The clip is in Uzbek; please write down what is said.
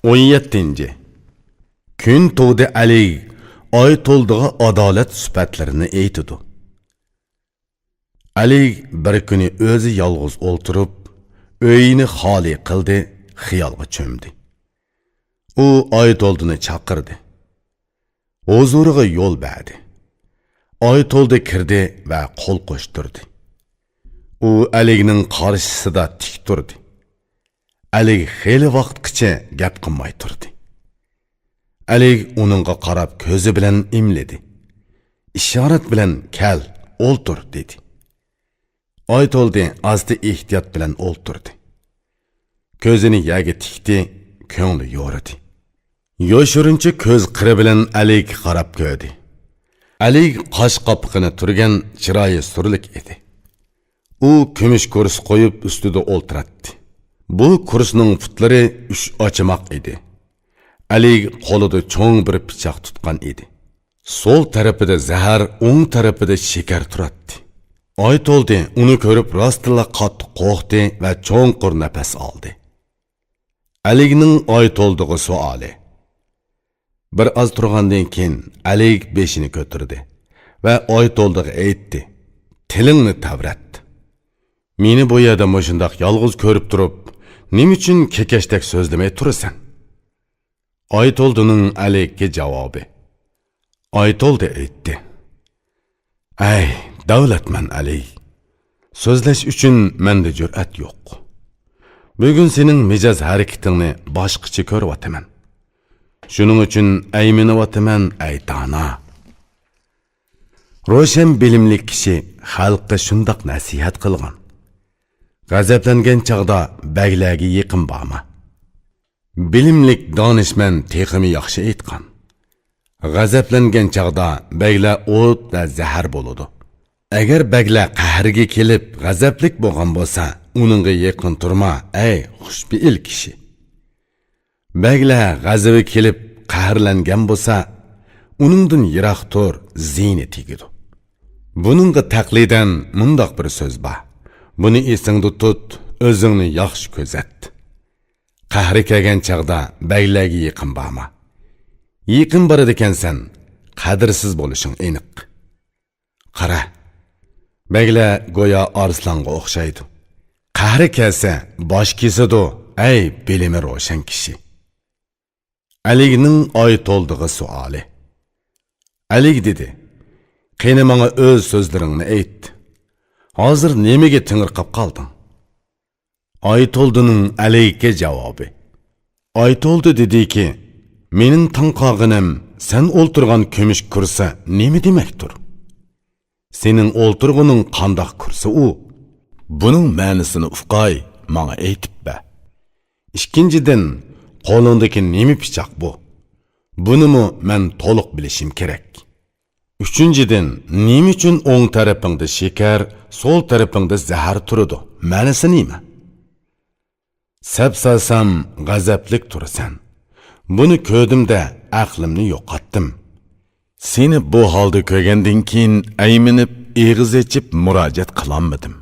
17. Kun to'g'di Ali oy to'ldig'i adolat sifatlarini aytidi. Ali bir kuni o'zi yolg'iz o'ltirib, uyini xoli qildi, xiyolga cho'mdi. U oy to'ldini chaqirdi. Huzuriga yo'l berdi. Oy to'ldi kirdi va qo'l qo'shtirdi. U Alining qarshisida tik turdi. Ali xeyli vaqtgacha gap qilmay turdi. Ali uningga qarab ko'zi bilan imledi. Ishorat bilan "Kel, o'ltir" dedi. Oy to'ldi, asti ehtiyot bilan o'ltirdi. Ko'zini yaga tikdi, ko'ngli yo'ridi. Yoshirincha ko'z qiri bilan Aliga qarab ko'rdi. Ali qosh qopqini turgan chiroyi surlik edi. U kumush kurs qo'yib ustida o'ltiratdi. Bu kursning putlari 3 ochmoq edi. Ali qo'lida cho'ng bir pichoq tutgan edi. Sol tarafida zahar, o'ng tarafida shakar turardi. Oy to'ldi, uni ko'rib rostila qattiq qo'rqdi va cho'nqur nafas oldi. Alining oy to'ldig'i savoli. Bir oz turgandan keyin Ali beshini ko'tardi va oy to'ldig'i aytdi: "Tilingni tavrat. Meni bu yerda mo'shundoq yolg'iz ko'rib turib, nima uchun kekashdak so'zlamay turasan?" Oy to'ldining Aliga javobi. Oy to'ldi aytdi: "Ay, davlatman Ali. So'zlash uchun menda jur'at yo'q. Bugun sening mijoz harakatingni boshqacha ko'ryapman. Shuning uchun ayminiyapman, ay dona." Ro'shan bilimli kishi xalqqa shundoq nasihat qilgan. G'azablangan chaqda baglarga yaqin borma. Bilimlik donishman teximi yaxshi aytgan. G'azablangan chaqda baglar o't va zahar bo'ladi. Agar baglar qahrga kelib g'azablik bo'lgan bo'lsa, uningga yaqin turma, ey xushbi'il kishi. Baglar g'azabi kelib qahrlangan bo'lsa, uningdan yiroq tur, ziyni tegidi. Buningga taqlidan mundoq bir so'z bor. Buni esingda tut, o'zingni yaxshi ko'zat. Qahri kelgan chaqda baglarga yaqin borma. Yaqin boradi ekansan, qadrsiz bo'lishing aniq. Qara, baglar go'yo arslonga o'xshaydi. Qahri kelsa bosh kesadi, ey bilimi ro'shan kishi. Alining oy to'ldig'i savoli. Ali dedi: "Qani menga o'z so'zlaringni ayt. Hozir nimaga tingirqab qolding?" Oy to'ldining Aliga javobi. Oy to'ldi dediki: "Mening tanqog'inim sen o'ltirgan kumush kursi nima demakdir? Sening o'ltirguning qandoq kursi u? Buning ma'nosini ufqay, menga aytib ber. Ikkinchidan, qo'lingdagi nima pichoq bu? Bunimi men to'liq bilishim kerak. Uchinchidan, nima uchun o'ng tarafingda shakar, so'l tarafingda zahar turadi? Ma'nosi nima? Sapsasam g'azablik turasan. Buni ko'rdimda aqlimni yo'qotdim. Seni bu holda ko'rgandan keyin ayminib, eg'iz ochib murojaat qilolmadim.